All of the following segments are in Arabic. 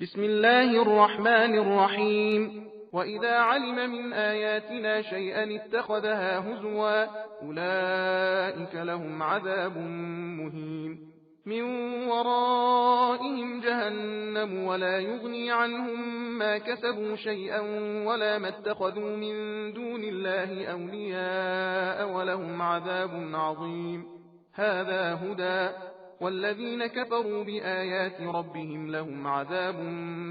بسم الله الرحمن الرحيم. وإذا علم من آياتنا شيئا اتخذها هزوا أولئك لهم عذاب مهين من ورائهم جهنم ولا يغني عنهم ما كسبوا شيئا ولا ما اتخذوا من دون الله أولياء ولهم عذاب عظيم. هذا هدى والذين كفروا بآيات ربهم لهم عذاب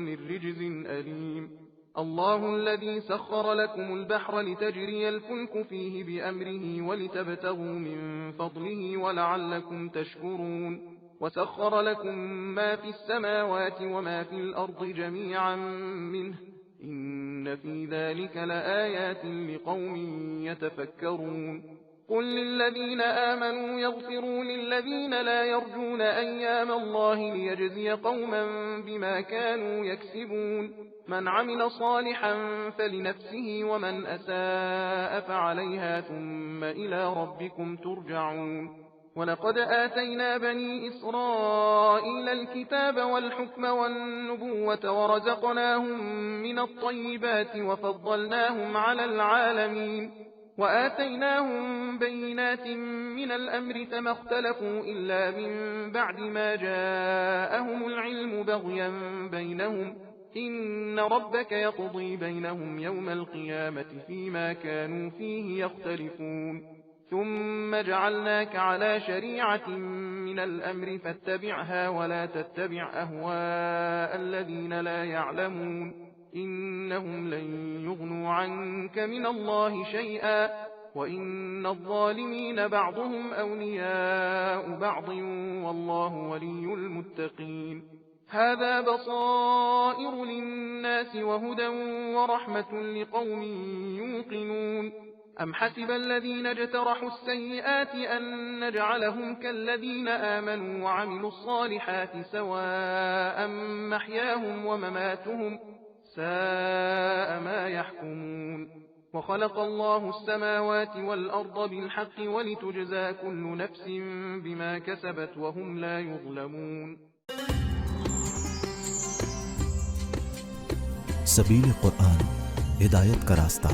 من رجز أليم. الله الذي سخر لكم البحر لتجري الفلك فيه بأمره ولتبتغوا من فضله ولعلكم تشكرون. وسخر لكم ما في السماوات وما في الأرض جميعا منه إن في ذلك لآيات لقوم يتفكرون. قل للذين آمنوا يغفروا للذين لا يرجون أيام الله ليجزي قوما بما كانوا يكسبون. من عمل صالحا فلنفسه ومن أساء فعليها ثم إلى ربكم ترجعون. ولقد آتينا بني إسرائيل الكتاب والحكم والنبوة ورزقناهم من الطيبات وفضلناهم على العالمين وآتيناهم بينات من الأمر فما اختلفوا إلا من بعد ما جاءهم العلم بغيا بينهم إن ربك يقضي بينهم يوم القيامة فيما كانوا فيه يختلفون. ثم جعلناك على شريعة من الأمر فاتبعها ولا تتبع أهواء الذين لا يعلمون إنهم لن يغنوا عنك من الله شيئا وإن الظالمين بعضهم أولياء بعض والله ولي المتقين. هذا بصائر للناس وهدى ورحمة لقوم يوقنون. أم حسب الذين اجترحوا السيئات أن نجعلهم كالذين آمنوا وعملوا الصالحات سواء محياهم ومماتهم ساء ما يحكمون. وخلق الله السماوات والأرض بالحق ولتجزى كل نفس بما كسبت وهم لا يظلمون. सबील कुरान हिदायत का रास्ता।